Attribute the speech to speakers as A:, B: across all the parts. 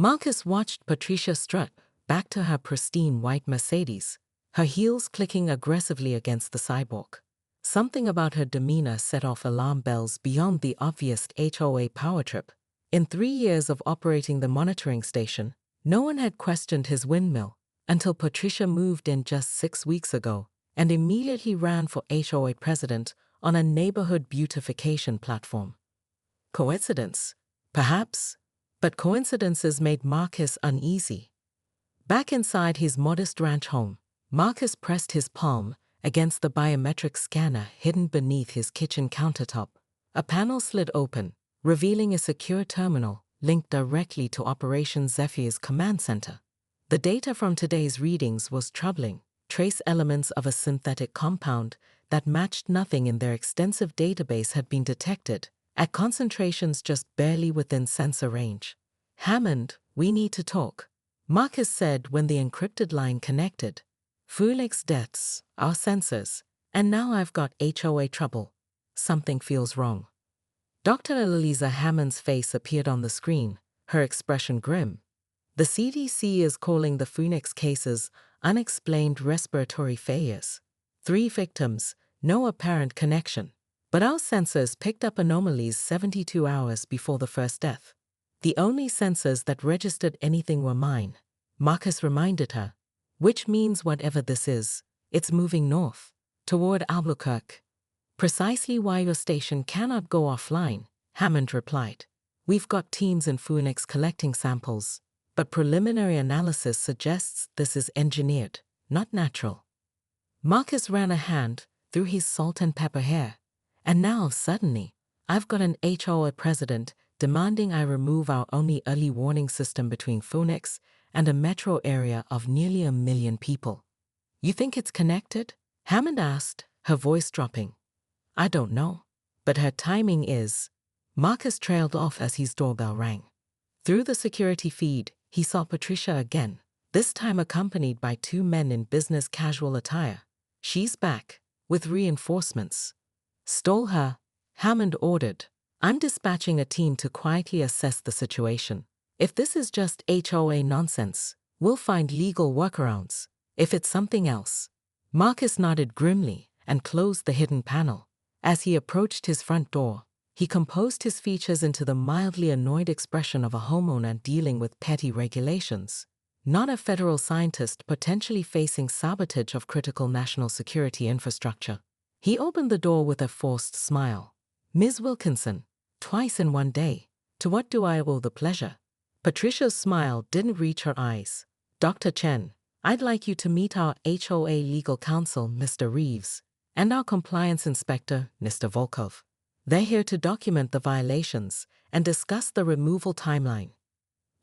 A: Marcus watched Patricia strut back to her pristine white Mercedes, her heels clicking aggressively against the sidewalk. Something about her demeanor set off alarm bells beyond the obvious HOA power trip. In 3 years of operating the monitoring station, no one had questioned his windmill until Patricia moved in just 6 weeks ago and immediately ran for HOA president on a neighborhood beautification platform. Coincidence? Perhaps. But coincidences made Marcus uneasy. Back inside his modest ranch home, Marcus pressed his palm against the biometric scanner hidden beneath his kitchen countertop. A panel slid open, revealing a secure terminal linked directly to Operation Zephyr's command center. The data from today's readings was troubling. Trace elements of a synthetic compound that matched nothing in their extensive database had been detected, at concentrations just barely within sensor range. "Hammond, we need to talk," Marcus said when the encrypted line connected. "Phoenix deaths, our sensors, and now I've got HOA trouble. Something feels wrong." Dr. Eliza Hammond's face appeared on the screen, her expression grim. "The CDC is calling the Phoenix cases unexplained respiratory failures. 3 victims, no apparent connection. But our sensors picked up anomalies 72 hours before the first death. The only sensors that registered anything were mine," Marcus reminded her. "Which means whatever this is, it's moving north, toward Albuquerque." "Precisely why your station cannot go offline," Hammond replied. "We've got teams in Phoenix collecting samples, but preliminary analysis suggests this is engineered, not natural." Marcus ran a hand through his salt and pepper hair. "And now, suddenly, I've got an HOA president demanding I remove our only early warning system between Phoenix and a metro area of nearly 1 million people. You think it's connected?" Hammond asked, her voice dropping. "I don't know, but her timing is." Marcus trailed off as his doorbell rang. Through the security feed, he saw Patricia again, this time accompanied by 2 men in business casual attire. "She's back, with reinforcements." "Stole her," Hammond ordered. "I'm dispatching a team to quietly assess the situation. If this is just HOA nonsense, we'll find legal workarounds. If it's something else." Marcus nodded grimly and closed the hidden panel. As he approached his front door, he composed his features into the mildly annoyed expression of a homeowner dealing with petty regulations, not a federal scientist potentially facing sabotage of critical national security infrastructure. He opened the door with a forced smile. "Ms. Wilkinson, twice in one day. To what do I owe the pleasure?" Patricia's smile didn't reach her eyes. "Dr. Chen, I'd like you to meet our HOA legal counsel, Mr. Reeves, and our compliance inspector, Mr. Volkov. They're here to document the violations and discuss the removal timeline."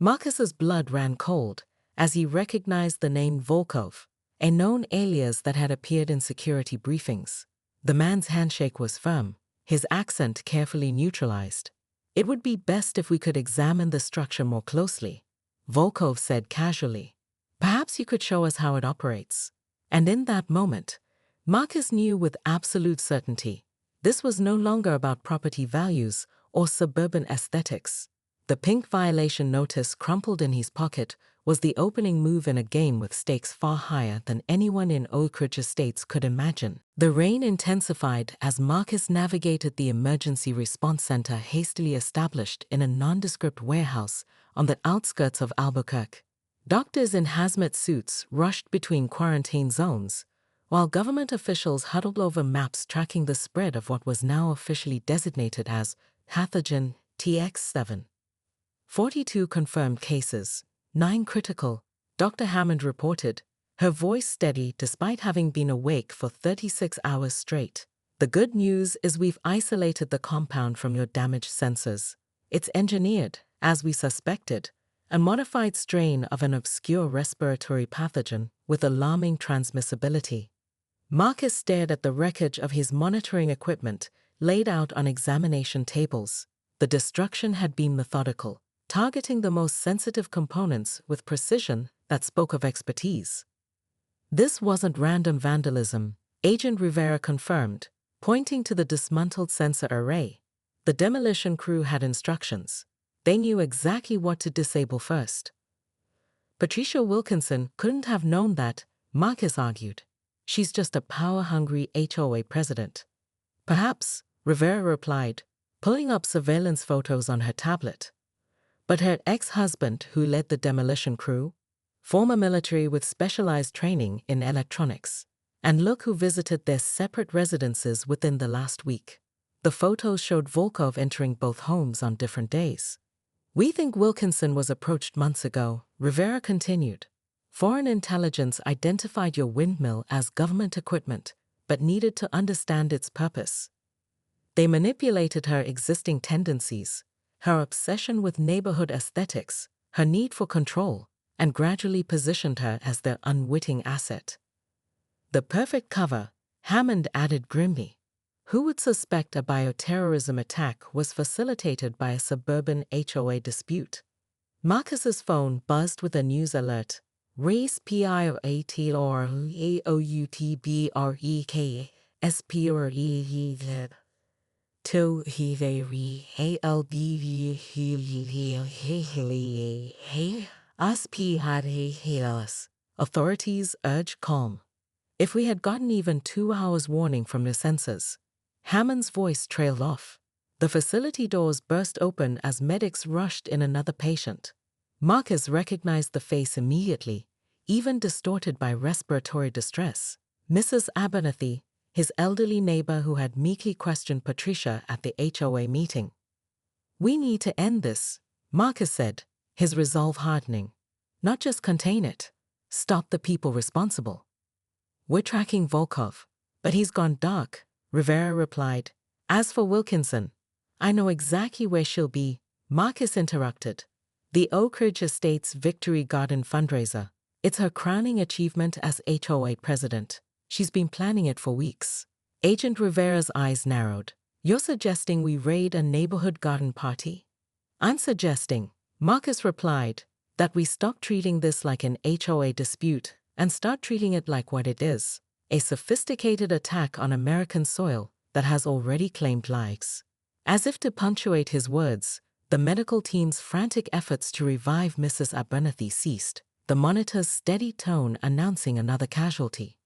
A: Marcus's blood ran cold as he recognized the name Volkov, a known alias that had appeared in security briefings. The man's handshake was firm, his accent carefully neutralized. "It would be best if we could examine the structure more closely," Volkov said casually. "Perhaps you could show us how it operates." And in that moment, Marcus knew with absolute certainty, this was no longer about property values or suburban aesthetics. The pink violation notice crumpled in his pocket was the opening move in a game with stakes far higher than anyone in Oak Ridge Estates could imagine. The rain intensified as Marcus navigated the emergency response center hastily established in a nondescript warehouse on the outskirts of Albuquerque. Doctors in hazmat suits rushed between quarantine zones, while government officials huddled over maps tracking the spread of what was now officially designated as pathogen TX7. 42 confirmed cases, 9 critical, Dr. Hammond reported, her voice steady despite having been awake for 36 hours straight. "The good news is we've isolated the compound from your damaged sensors. It's engineered, as we suspected, a modified strain of an obscure respiratory pathogen with alarming transmissibility." Marcus stared at the wreckage of his monitoring equipment laid out on examination tables. The destruction had been methodical, targeting the most sensitive components with precision that spoke of expertise. This wasn't random vandalism, Agent Rivera confirmed, pointing to the dismantled sensor array. The demolition crew had instructions. They knew exactly what to disable first. Patricia Wilkinson couldn't have known that, Marcus argued. She's just a power-hungry HOA president. Perhaps, Rivera replied, pulling up surveillance photos on her tablet. But her ex-husband, who led the demolition crew, former military with specialized training in electronics, and look who visited their separate residences within the last week. The photos showed Volkov entering both homes on different days. We think Wilkinson was approached months ago, Rivera continued. Foreign intelligence identified your windmill as government equipment, but needed to understand its purpose. They manipulated her existing tendencies, her obsession with neighborhood aesthetics, her need for control, and gradually positioned her as their unwitting asset. The perfect cover, Hammond added grimly. Who would suspect a bioterrorism attack was facilitated by a suburban HOA dispute? Marcus's phone buzzed with a news alert. Race PIOAT or AOUTBREK SPRE to he Authorities urge calm. If we had gotten even 2 hours warning from the sensors. Hammond's voice trailed off. The facility doors burst open as medics rushed in another patient. Marcus recognized the face immediately, even distorted by respiratory distress. Mrs. Abernathy, his elderly neighbor who had meekly questioned Patricia at the HOA meeting. We need to end this, Marcus said, his resolve hardening. Not just contain it. Stop the people responsible. We're tracking Volkov, but he's gone dark, Rivera replied. As for Wilkinson, I know exactly where she'll be, Marcus interrupted. The Oak Ridge Estates Victory Garden fundraiser. It's her crowning achievement as HOA president. She's been planning it for weeks. Agent Rivera's eyes narrowed. You're suggesting we raid a neighborhood garden party? I'm suggesting, Marcus replied, that we stop treating this like an HOA dispute and start treating it like what it is, a sophisticated attack on American soil that has already claimed lives. As if to punctuate his words, the medical team's frantic efforts to revive Mrs. Abernathy ceased, the monitor's steady tone announcing another casualty.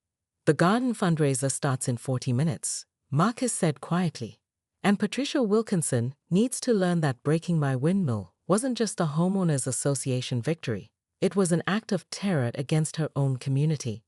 A: The garden fundraiser starts in 40 minutes, Marcus said quietly. And Patricia Wilkinson needs to learn that breaking my windmill wasn't just a Homeowners Association victory. It was an act of terror against her own community.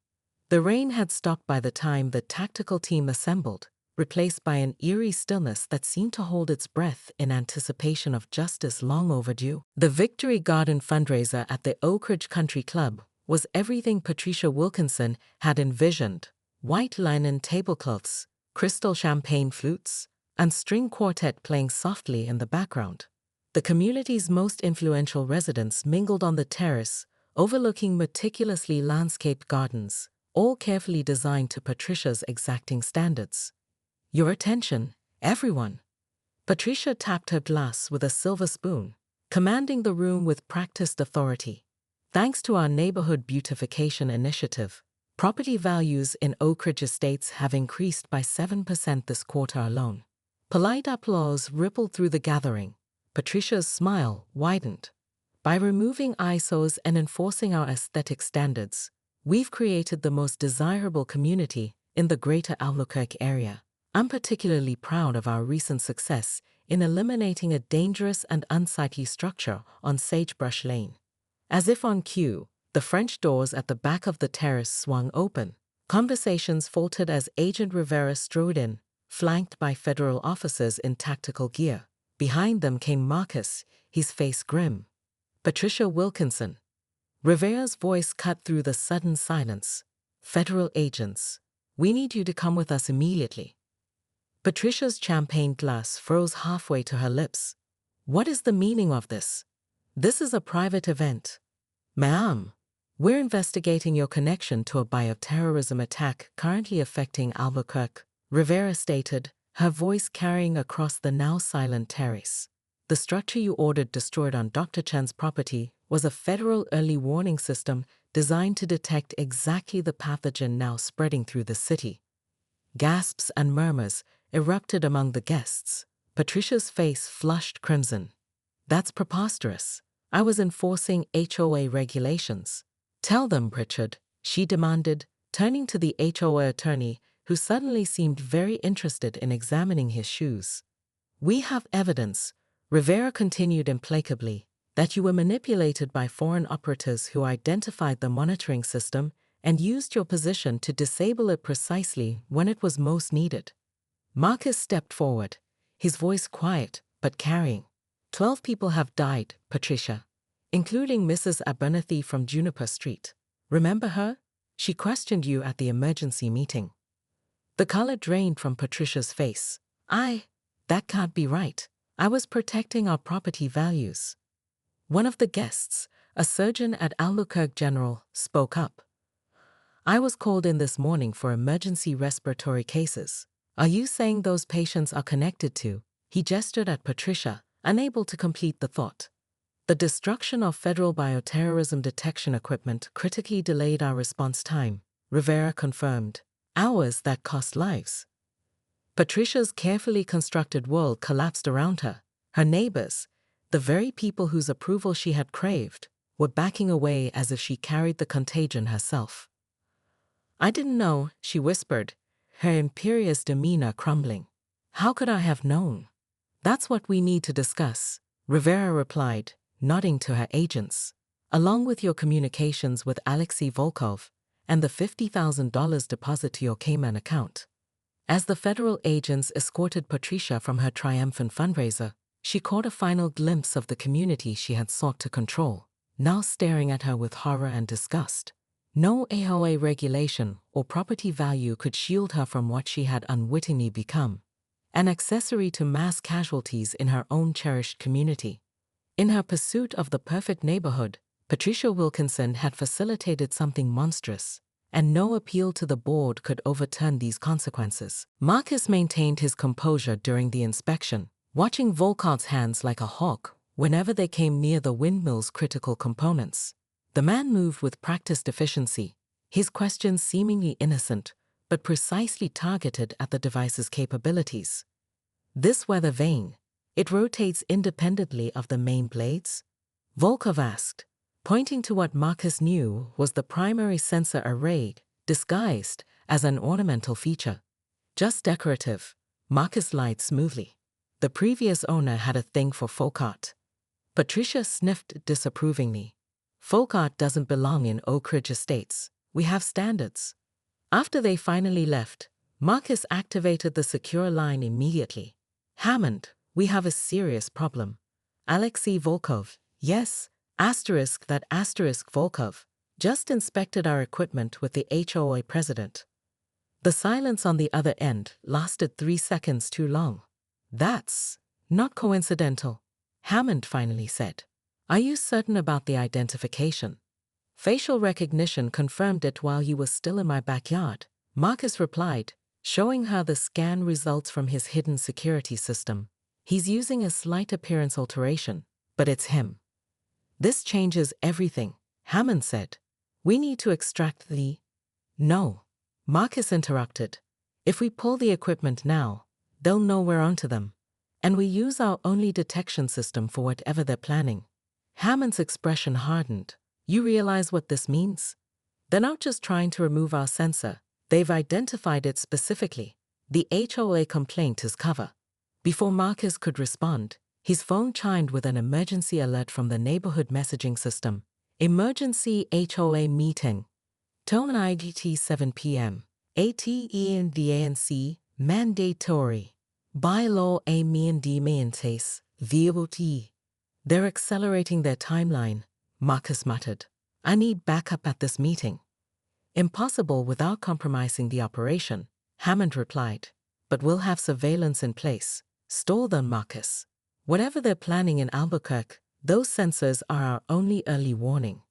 A: The rain had stopped by the time the tactical team assembled, replaced by an eerie stillness that seemed to hold its breath in anticipation of justice long overdue. The Victory Garden fundraiser at the Oak Ridge Country Club was everything Patricia Wilkinson had envisioned: white linen tablecloths, crystal champagne flutes, and string quartet playing softly in the background. The community's most influential residents mingled on the terrace, overlooking meticulously landscaped gardens, all carefully designed to Patricia's exacting standards. Your attention, everyone. Patricia tapped her glass with a silver spoon, commanding the room with practiced authority. Thanks to our neighborhood beautification initiative, property values in Oak Ridge Estates have increased by 7% this quarter alone. Polite applause rippled through the gathering. Patricia's smile widened. By removing ISOs and enforcing our aesthetic standards, we've created the most desirable community in the greater Albuquerque area. I'm particularly proud of our recent success in eliminating a dangerous and unsightly structure on Sagebrush Lane. As if on cue, the French doors at the back of the terrace swung open. Conversations faltered as Agent Rivera strode in, flanked by federal officers in tactical gear. Behind them came Marcus, his face grim. Patricia Wilkinson. Rivera's voice cut through the sudden silence. Federal agents, we need you to come with us immediately. Patricia's champagne glass froze halfway to her lips. What is the meaning of this? This is a private event. Ma'am, we're investigating your connection to a bioterrorism attack currently affecting Albuquerque, Rivera stated, her voice carrying across the now silent terrace. The structure you ordered destroyed on Dr. Chen's property was a federal early warning system designed to detect exactly the pathogen now spreading through the city. Gasps and murmurs erupted among the guests. Patricia's face flushed crimson. That's preposterous. I was enforcing HOA regulations. Tell them, Pritchard, she demanded, turning to the HOA attorney, who suddenly seemed very interested in examining his shoes. We have evidence, Rivera continued implacably, that you were manipulated by foreign operatives who identified the monitoring system and used your position to disable it precisely when it was most needed. Marcus stepped forward, his voice quiet but carrying. 12 people have died, Patricia, including Mrs. Abernathy from Juniper Street. Remember her? She questioned you at the emergency meeting. The color drained from Patricia's face. That can't be right. I was protecting our property values. One of the guests, a surgeon at Albuquerque General, spoke up. I was called in this morning for emergency respiratory cases. Are you saying those patients are connected to? He gestured at Patricia, unable to complete the thought. The destruction of federal bioterrorism detection equipment critically delayed our response time, Rivera confirmed. Hours that cost lives. Patricia's carefully constructed world collapsed around her. Her neighbors, the very people whose approval she had craved, were backing away as if she carried the contagion herself. I didn't know, she whispered, her imperious demeanor crumbling. How could I have known? That's what we need to discuss, Rivera replied, nodding to her agents. Along with your communications with Alexei Volkov and the $50,000 deposit to your Cayman account. As the federal agents escorted Patricia from her triumphant fundraiser, she caught a final glimpse of the community she had sought to control, now staring at her with horror and disgust. No HOA regulation or property value could shield her from what she had unwittingly become, an accessory to mass casualties in her own cherished community. In her pursuit of the perfect neighborhood, Patricia Wilkinson had facilitated something monstrous, and no appeal to the board could overturn these consequences. Marcus maintained his composure during the inspection, watching Volkov's hands like a hawk whenever they came near the windmill's critical components. The man moved with practiced efficiency, his questions seemingly innocent, but precisely targeted at the device's capabilities. This weather vane, it rotates independently of the main blades? Volkov asked, pointing to what Marcus knew was the primary sensor array, disguised as an ornamental feature. Just decorative, Marcus lied smoothly. The previous owner had a thing for folk art. Patricia sniffed disapprovingly. Folk art doesn't belong in Oak Ridge Estates. We have standards. After they finally left, Marcus activated the secure line immediately. Hammond, we have a serious problem. Alexei Volkov, yes, Volkov, just inspected our equipment with the HOA president. The silence on the other end lasted 3 seconds too long. That's not coincidental, Hammond finally said. Are you certain about the identification? Facial recognition confirmed it while you were still in my backyard, Marcus replied, showing her the scan results from his hidden security system. He's using a slight appearance alteration, but it's him. This changes everything, Hammond said. We need to extract the... No, Marcus interrupted. If we pull the equipment now, they'll know we're onto them. And we use our only detection system for whatever they're planning. Hammond's expression hardened. You realize what this means? They're not just trying to remove our sensor. They've identified it specifically. The HOA complaint is cover. Before Marcus could respond, his phone chimed with an emergency alert from the neighborhood messaging system. Emergency HOA meeting. Tone IDT 7 p.m. ATENDANC, mandatory. By law a maintenance, VOT. They're accelerating their timeline, Marcus muttered. I need backup at this meeting. Impossible without compromising the operation, Hammond replied. But we'll have surveillance in place. Stall them, Marcus. Whatever they're planning in Albuquerque, those sensors are our only early warning.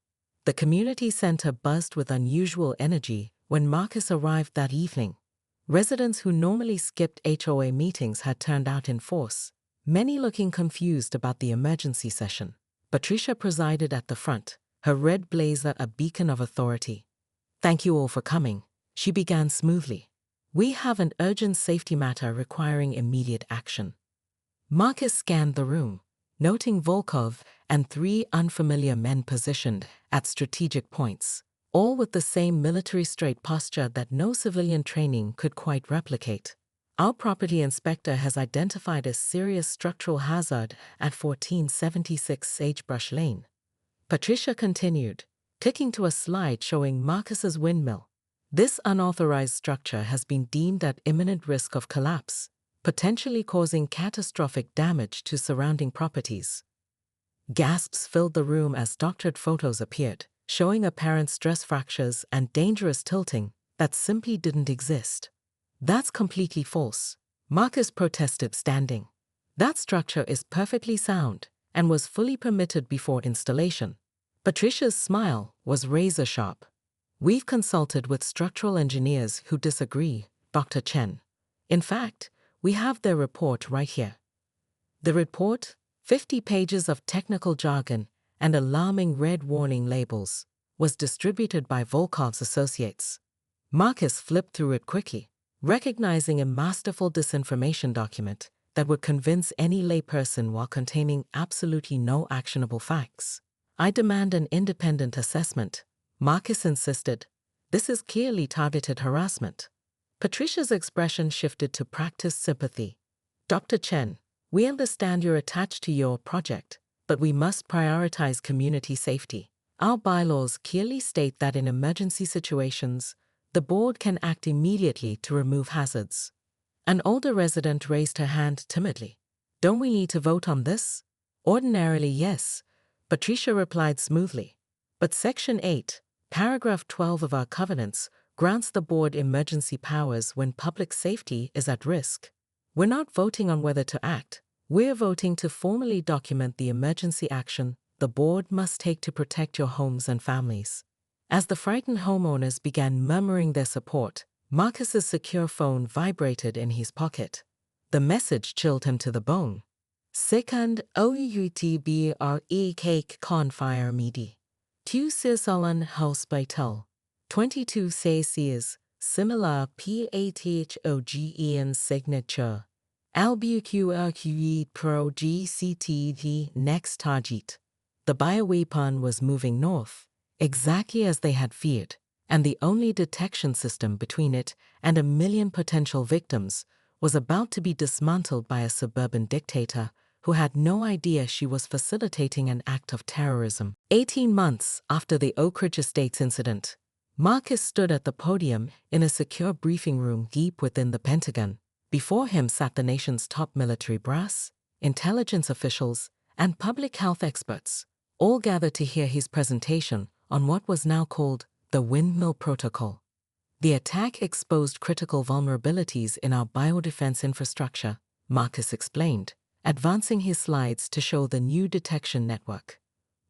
A: The community center buzzed with unusual energy when Marcus arrived that evening. Residents who normally skipped HOA meetings had turned out in force, many looking confused about the emergency session. Patricia presided at the front, her red blazer a beacon of authority. Thank you all for coming, she began smoothly. We have an urgent safety matter requiring immediate action. Marcus scanned the room. noting Volkov and 3 unfamiliar men positioned at strategic points, all with the same military straight posture that no civilian training could quite replicate. Our property inspector has identified a serious structural hazard at 1476 Sagebrush Lane. Patricia continued, clicking to a slide showing Marcus's windmill. This unauthorized structure has been deemed at imminent risk of collapse, potentially causing catastrophic damage to surrounding properties. Gasps filled the room as doctored photos appeared, showing apparent stress fractures and dangerous tilting that simply didn't exist. That's completely false, Marcus protested, standing. That structure is perfectly sound and was fully permitted before installation. Patricia's smile was razor-sharp. We've consulted with structural engineers who disagree, Dr. Chen. In fact, we have their report right here. The report, 50 pages of technical jargon and alarming red warning labels, was distributed by Volkov's associates. Marcus flipped through it quickly, recognizing a masterful disinformation document that would convince any layperson while containing absolutely no actionable facts. I demand an independent assessment, Marcus insisted. This is clearly targeted harassment. Patricia's expression shifted to practiced sympathy. Dr. Chen, we understand you're attached to your project, but we must prioritize community safety. Our bylaws clearly state that in emergency situations, the board can act immediately to remove hazards. An older resident raised her hand timidly. Don't we need to vote on this? Ordinarily, yes, Patricia replied smoothly. But Section 8, Paragraph 12 of our covenants grants the board emergency powers when public safety is at risk. We're not voting on whether to act. We're voting to formally document the emergency action the board must take to protect your homes and families. As the frightened homeowners began murmuring their support, Marcus's secure phone vibrated in his pocket. The message chilled him to the bone. Second OUTBRE cake confire midi. Tu Sisolan hospital. 22 Celsius, similar PATHOGEN signature. Albuqrque pro GCTV next target. The bioweapon was moving north, exactly as they had feared, and the only detection system between it and a million potential victims was about to be dismantled by a suburban dictator who had no idea she was facilitating an act of terrorism. 18 months after the Oak Ridge Estates incident, Marcus stood at the podium in a secure briefing room deep within the Pentagon. Before him sat the nation's top military brass, intelligence officials, and public health experts, all gathered to hear his presentation on what was now called the Windmill Protocol. The attack exposed critical vulnerabilities in our biodefense infrastructure, Marcus explained, advancing his slides to show the new detection network.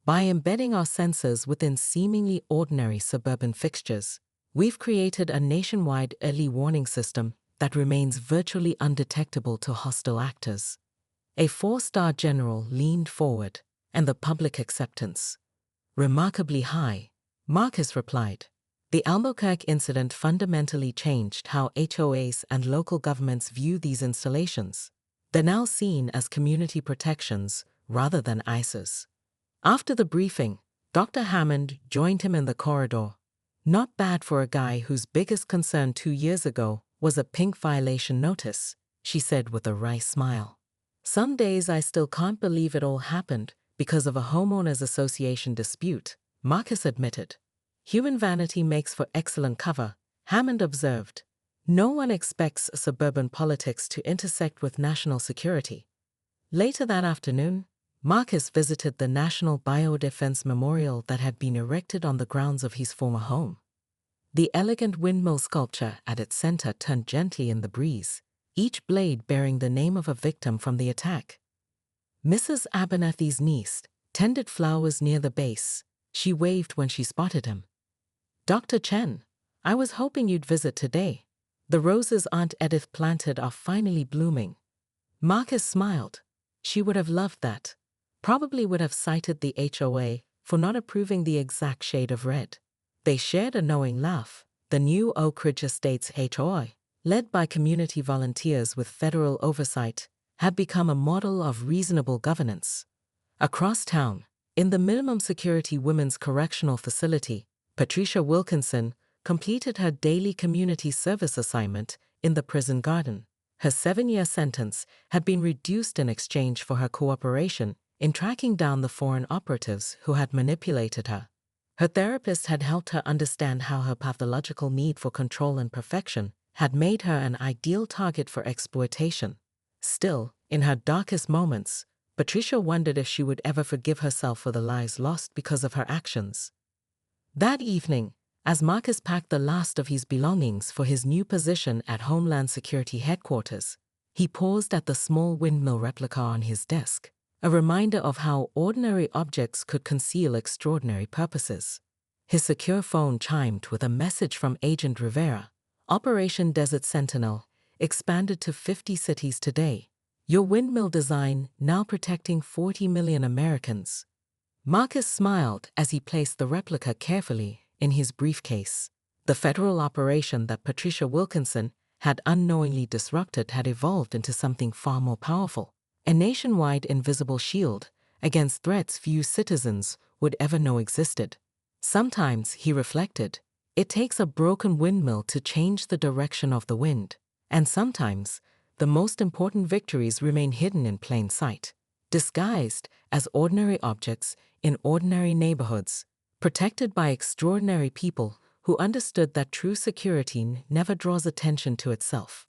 A: By embedding our sensors within seemingly ordinary suburban fixtures, we've created a nationwide early warning system that remains virtually undetectable to hostile actors. A 4-star general leaned forward, and the public acceptance. Remarkably high, Marcus replied. The Albuquerque incident fundamentally changed how HOAs and local governments view these installations. They're now seen as community protections rather than ISIS. After the briefing, Dr. Hammond joined him in the corridor. Not bad for a guy whose biggest concern 2 years ago was a pink violation notice, she said with a wry smile. Some days I still can't believe it all happened because of a Homeowners Association dispute, Marcus admitted. Human vanity makes for excellent cover, Hammond observed. No one expects suburban politics to intersect with national security. Later that afternoon, Marcus visited the National Biodefense Memorial that had been erected on the grounds of his former home. The elegant windmill sculpture at its center turned gently in the breeze, each blade bearing the name of a victim from the attack. Mrs. Abernathy's niece tended flowers near the base. She waved when she spotted him. Dr. Chen, I was hoping you'd visit today. The roses Aunt Edith planted are finally blooming. Marcus smiled. She would have loved that. Probably would have cited the HOA for not approving the exact shade of red. They shared a knowing laugh. The new Oak Ridge Estates HOA, led by community volunteers with federal oversight, had become a model of reasonable governance. Across town, in the minimum security women's correctional facility, Patricia Wilkinson completed her daily community service assignment in the prison garden. Her 7-year sentence had been reduced in exchange for her cooperation in tracking down the foreign operatives who had manipulated her. Her therapist had helped her understand how her pathological need for control and perfection had made her an ideal target for exploitation. Still, in her darkest moments, Patricia wondered if she would ever forgive herself for the lives lost because of her actions. That evening, as Marcus packed the last of his belongings for his new position at Homeland Security Headquarters, he paused at the small windmill replica on his desk, a reminder of how ordinary objects could conceal extraordinary purposes. His secure phone chimed with a message from Agent Rivera. Operation Desert Sentinel, expanded to 50 cities today. Your windmill design now protecting 40 million Americans. Marcus smiled as he placed the replica carefully in his briefcase. The federal operation that Patricia Wilkinson had unknowingly disrupted had evolved into something far more powerful, a nationwide invisible shield against threats few citizens would ever know existed. Sometimes, he reflected, it takes a broken windmill to change the direction of the wind, and sometimes, the most important victories remain hidden in plain sight, disguised as ordinary objects in ordinary neighborhoods, protected by extraordinary people who understood that true security never draws attention to itself.